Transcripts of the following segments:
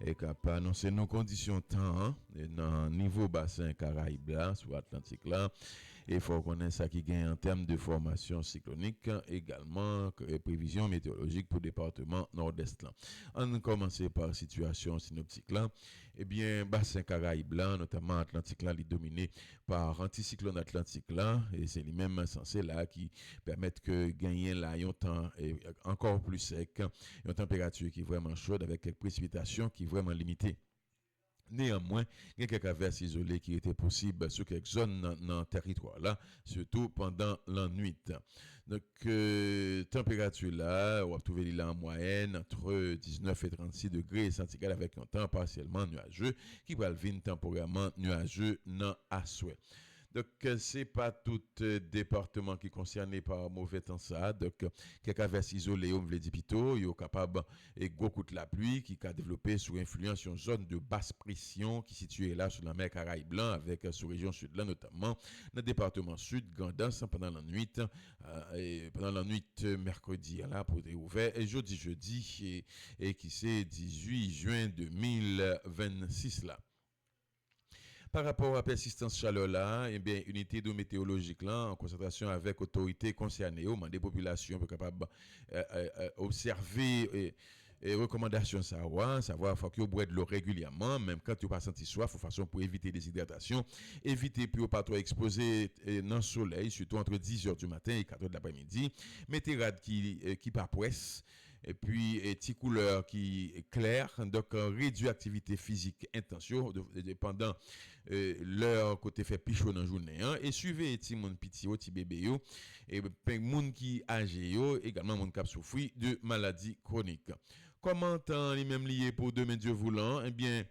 est capable annoncer nos conditions temps dans niveau bassin Caraïbes là sur Atlantique là et faut connaître ça qui gagne en termes de formation cyclonique également prévision météorologique pour département nord-est là. On commence par situation synoptique là. Eh bien bassin Caraïbes là notamment Atlantique là est dominé par anticyclone Atlantique là et c'est lui-même censé là qui permettent que gagner là un temps encore plus sec, une température qui est vraiment chaude avec quelques précipitations qui est vraiment limitées. Néanmoins, il y a quelques averses isolées qui étaient possibles sur quelques zones dans le territoire là, surtout pendant la nuit. Donc, température là, on va trouver là en moyenne entre 19 et 36 degrés centigrades avec un temps partiellement nuageux qui va venir temporairement nuageux dans à souhait. Donc, c'est pas tout département qui est concerné par mauvais temps ça. Donc, quelques averses isolées, on veut dire plutôt, il est capable et gros coup de la pluie qui a développé sous influence une zone de basse pression qui est située là sur la mer Caraïbes blanc avec sous région sud là notamment dans le département sud Gandance pendant la nuit mercredi là pour être ouvert et jeudi et qui c'est 18 juin 2026 là. Par rapport à persistance chaleur là, eh bien, unité météorologique là, en concertation avec autorités concernées, au des populations pour capable observer et recommandations savoir faut que vous boire de l'eau régulièrement, même quand tu pas senti soif, de façon pour éviter déshydratation, éviter pour pas trop exposer dans le soleil, surtout entre 10h du matin et 4h de l'après-midi, mettez rad qui pas presse et puis petit couleur qui est clair, donc réduire activité physique intention pendant l'heure côté fait pichon dans journée et suivez petit monde petit petit bébé yo et monde qui âgé yo également monde qui souffrir de maladies chroniques. Comment temps les même lié pour demain Dieu voulant, eh bien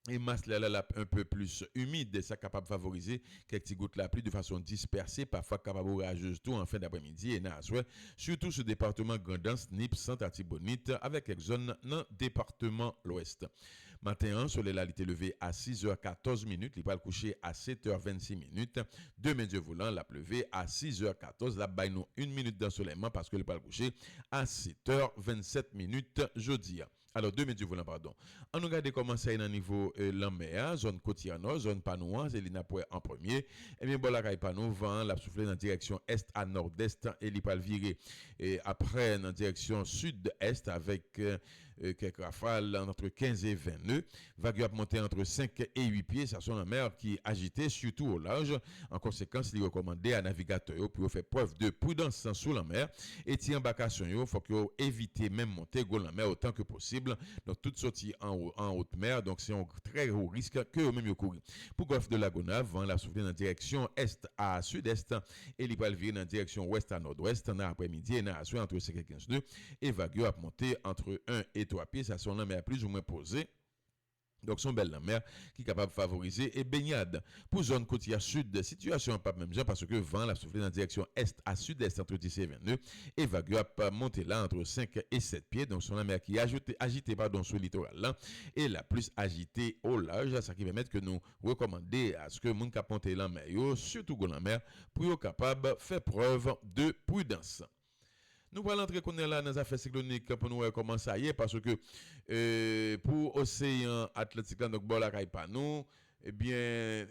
et masse là un peu plus humide, ça capable de favoriser quelques petites gouttes la pluie de façon dispersée, parfois capable orageuse tout en fin d'après-midi et na soir, surtout ce département Grandance, Nip, Saint-Artibonite avec quelques zones dans département l'ouest. Matin, soleil là était levé à 6h14 minutes, il va le coucher à 7h26 minutes. Demain Dieu voulant, la levé à 6h14, là bail nous 1 minute d'ensoleillement parce que le va le coucher à 7h27 minutes jeudi. Alors demain Dieu voulant pardon. On regarde comment ça est dans niveau la mer, zone côtière nord, zone panouan, c'est l'inapoué en premier. Et bien, bon, la caille panou, vent, la soufflé dans direction est à nord-est et il va virer. Et après, dans direction sud-est avec quelques rafales entre 15 et 20 nœuds. Vague va monter entre 5 et 8 pieds. Ça sont la mer qui est agitée, surtout au large. En conséquence, il est recommandé à navigateurs pour faire preuve de prudence sous la mer. Et si embarcation, il faut que éviter même monter dans la mer autant que possible. Donc, toute sortie en haute mer. Donc, c'est un très haut risque que même yo courir. Pour golfe de la Gonave, vent la souffler dans direction est à sud-est et il va virer dans direction ouest à nord-ouest dans l'après-midi et dans la soirée entre 5 et 15 nœuds et vague a monter entre 1 et 3 pieds, ça sont la mer plus ou moins posée. Donc, son belle la mer qui est capable de favoriser et baignade. Pour zone côtière sud, situation pas même genre parce que vent la soufflé dans direction est à sud-est entre 10 et 22 et vague a monter là entre 5 et 7 pieds. Donc, son la mer qui est agitée sur le littoral là et la plus agitée au large. Ça qui permet que nous recommander à ce que moun cap monter la mer, surtout dans la mer, pour être capable de faire preuve de prudence. Nous allons entrer là dans les affaires cycloniques pour nous voir comment ça y est, parce que pour l'océan Atlantique, donc bon la caille pas nous, eh bien,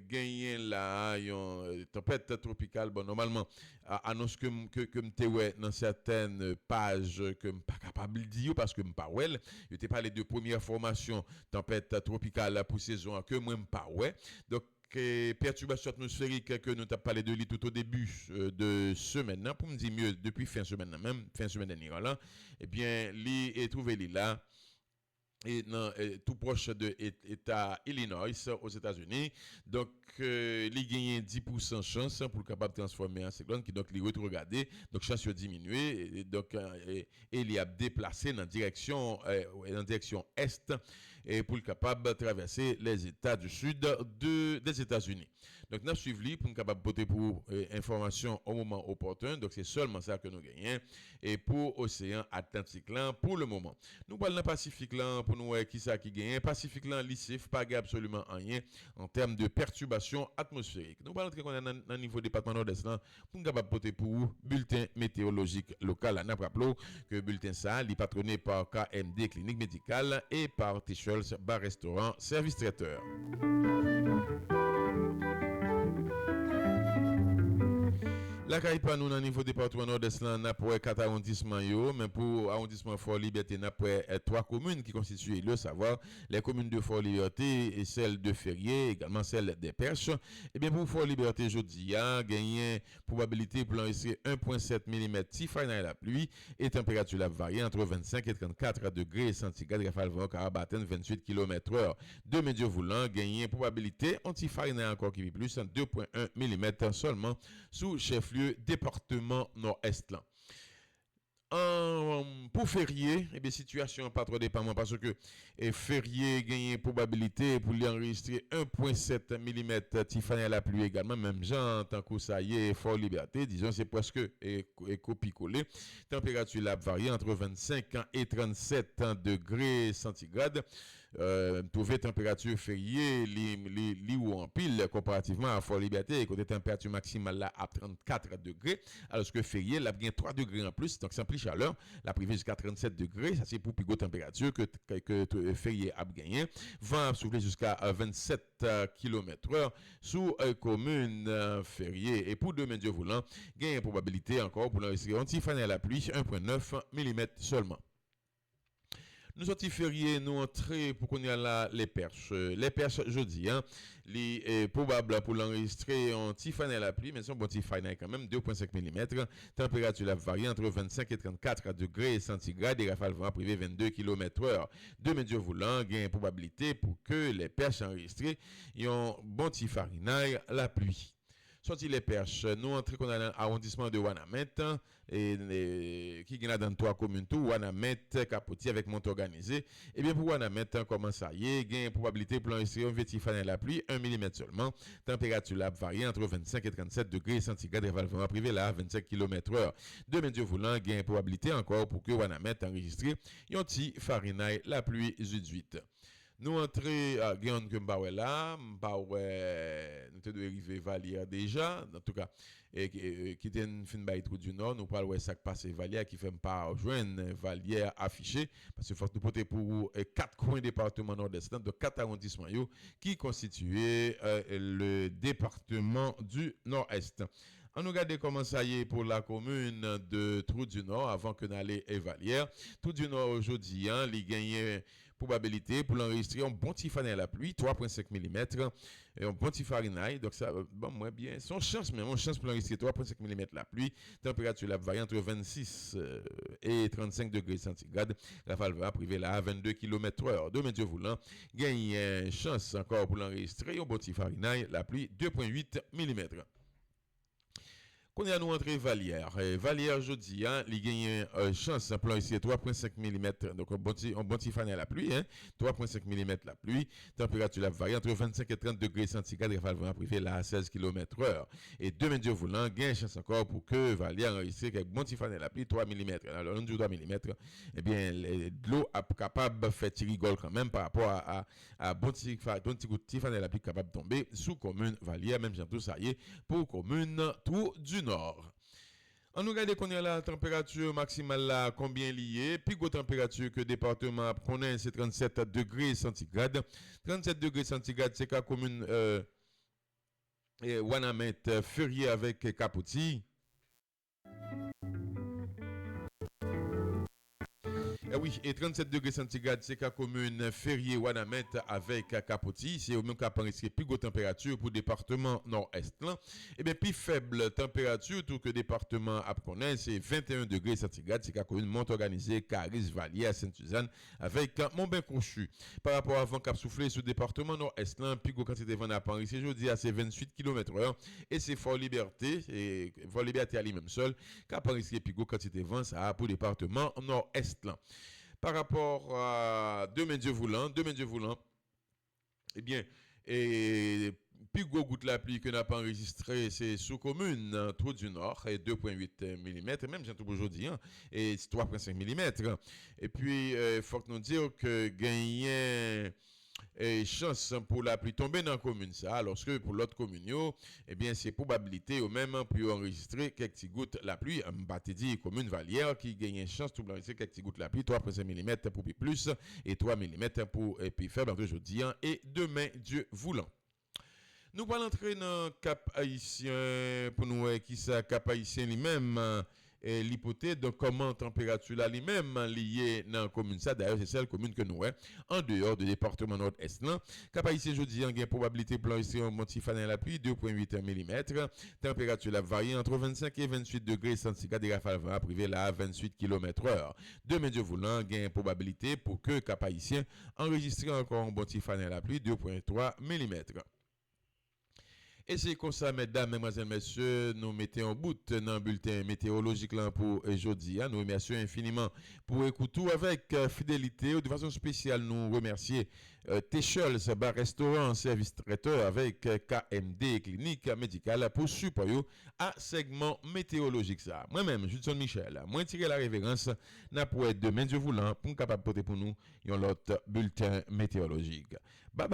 gagner là, une tempête tropicale, bon, normalement, annonce que m'te ouais dans certaines pages que m'pas capable de dire parce que m'pas ouais, je t'ai parlé de première formation tempête tropicale pour saison que moi m'pas ouais. Donc perturbation atmosphérique que nous t'avons parlé de lui tout au début de semaine pour me dire mieux depuis fin semaine même fin semaine dernière là eh bien lui est trouvé là et non, tout proche de État Illinois aux États-Unis. Donc, il gagne 10% chance pour capable transformer en cyclone qui donc les retrogradé. Donc, chance diminué. Et donc, il a déplacé dans direction est et pour capable de traverser les États du sud des États-Unis. Donc, nous suivons pour capable voter pour information au moment opportun. Donc, c'est seulement ça que nous gagnons. Et pour Océan Atlantique là, pour le moment. Nous parlons dans le Pacifique là, pour nous qui ça qui gagne. Pacifique là, lycée, pas absolument rien en termes de perturbation atmosphérique. Nous allons entrer dans le niveau département nord-est là pour nous capable porter pour vous bulletin météorologique local. Nous rappelons que bulletin ça est patronné par KMD Clinique Médicale et par T-Shirts Bar Restaurant Service Traiteur. La Caipa nous dans niveau département nord-est là n'a pour 4 arrondissements mais pour arrondissement Fort Liberté n'a pour 3 communes qui constituent le savoir les communes de Fort Liberté et celle de Ferrier également celle des Perches. Et bien pour Fort Liberté jeudi a gagné probabilité pour enregistrer 1.7 mm Tiffany la pluie et température la varie entre 25 et 34 degrés centigrades rafale vent Carabatène 28 km/h. De médio voulant gagner probabilité anti-Tiffany encore qui plus 2.1 mm seulement sous chef-lieu département nord-est là. Pour férié, bien situation pas trop dépendant parce que férié gagne probabilité pour lui enregistrer 1.7 mm Tiffany à la pluie également même gens tant que ça y est Fort Liberté disons c'est presque copie-coller température la varie entre 25 et 37 degrés centigrades. Trouver température fériée li ou en pile comparativement à Fort Liberté côté température maximale là à 34 degrés alors que férié là gagne 3 degrés en plus donc c'est plus chaleur la privée jusqu'à 37 degrés ça c'est pour plus haute température que férié a gagné vent souffler jusqu'à 27 km/h sous commune férié et pour demain Dieu voulant gagne probabilité encore pour l'enregistrer anti-Tiffany à la pluie 1.9 mm seulement. Nous sommes fériés, nous entrons pour qu'on y a là les Perches. Les Perches jeudi, les probable pour l'enregistrer en Tiffany à la pluie, mais son bon Tiffany quand même 2.5 mm. Température la varie entre 25 et 34 degrés centigrades et rafale vent privé 22 km/h. De médias voulants, gain probabilité pour que les Perches enregistrées ont bon Tiffany la pluie. Sorti les Perches, nous entrons dans l'arrondissement de Wanamet qui est dans 3 communes tout Wanamet, Capotier avec monte organisé. Et bien pour Wanamet, comment ça y est, gain probabilité pour l'enregistrer un Tiffany la pluie 1 mm seulement. Température la varie entre 25 et 37 degrés centigrades et privé là 25 km/h. De médias voulant gain probabilité encore pour que Wanamet enregistre un petit Fahrenheit la pluie 18. Nous entrons à Guillaume là, nous devons arriver Valière déjà, en tout cas, qui était une fin de trou du Nord, nous parlons de ça qui passe Valière qui fait pas rejoindre Valière affiché, parce qu'il faut nous porter pour 4 coins département nord-est, de 4 arrondissements qui constituent le département du nord-est. On nous regarde comment ça y est pour la commune de Trou du Nord avant que n'aller Valière. Trou du Nord aujourd'hui, il gagne probabilité pour l'enregistrer un bon Tiffany à la pluie 3.5 mm et un bon Tiffany donc ça bon moi bien son chance même on chance pour l'enregistrer 3.5 mm la pluie température la varie entre 26 et 35 degrés centigrades rafale va privé là à 22 km/h de médias voulant gagne chance encore pour l'enregistrer un bon Tiffany la pluie 2.8 mm. Qu'on a nous entré Valière. Valière jeudi, il gagne chance pour ici 3.5 mm. Donc un bon Tiffany à la pluie, 3.5 mm la pluie. Température la varie entre 25 et 30 degrés centigrades. Rafale vent privé là à 16 km/h. Et demain Dieu voulant, gagne chance encore pour que Valière enregistre avec bon Tiffany à la pluie 3 mm. Alors on dit 3 mm. Eh bien l'eau est capable de faire tirer gol quand même par rapport à bon Tiffany à la pluie capable de tomber sous commune Valière même j'ai tout ça y est pour commune Trou du Nord. On nous regarde qu'on a la température maximale là combien lié, puis grosse température que département connaît c'est 37 degrés centigrades. 37 degrés centigrades c'est la commune Wanamet Ferrier avec Capotis. Oui, et 37 degrés centigrades, c'est la commune Ferrier Wanamet avec Capotis. C'est au même cas risquer plus grosse température pour le département nord-est. Et bien, plus faible température, tout que le département Apconais, c'est 21 degrés centigrades. C'est la commune Montorganisée, Caris, Valière, Sainte-Suzanne avec Montbain-Conchu. Par rapport à vent cap soufflé sur le département nord-est, plus grosse quantité de vent à Paris, c'est jeudi à 28 km/h. Et c'est Fort Liberté, et Fort Liberté à lui-même seul, cap risquer plus grosse quantité de vent ça pour le département nord-est. Par rapport à demain Dieu voulant, eh bien, et plus gros goutte la pluie que n'a pas enregistré, c'est sous commune, Trou du Nord, et 2,8 mm, même j'ai tout aujourd'hui, hein, et 3,5 mm. Et puis, il faut que nous disions que gagner chance pour la pluie tomber dans la commune, ça, alors que pour l'autre commune, eh bien, c'est probabilité au même pour enregistrer quelques petites gouttes la pluie. Je dit commune Valière qui gagne chance pour enregistrer quelques petites gouttes la pluie, 3,5 mm pour plus et 3 mm pour puis faible entre aujourd'hui et demain, Dieu voulant. Nous allons entrer dans le Cap Haïtien pour nous qui ça Cap Haïtien lui-même l'hypothèse de comment la température là lui-même liée dans la commune ça d'ailleurs c'est celle commune que nous en dehors du département nord-est là Cap Haïtien jeudi en gain probabilité plan ici en montifanin la pluie 2,8 mm température la varie entre 25 et 28 degrés centigrades des rafales vent privé là à 28 km/h demain Dieu voulant gain probabilité pour que Cap Haïtien enregistre encore un montifanin la pluie 2,3 mm. Et c'est comme ça, mesdames, mesdemoiselles, messieurs, nous mettons en bout dans le bulletin météorologique là pour aujourd'hui. Nous remercions infiniment pour écouter avec fidélité. De façon spéciale, nous remercions Techels, bar restaurant, service traiteur avec KMD Clinique Médicale pour support à segment météorologique. Ça. Moi-même, Judson Michel, moi tirer la révérence, n'a pour être demain, Dieu voulant, pour capable porter pour nous un autre bulletin météorologique. Bye bye.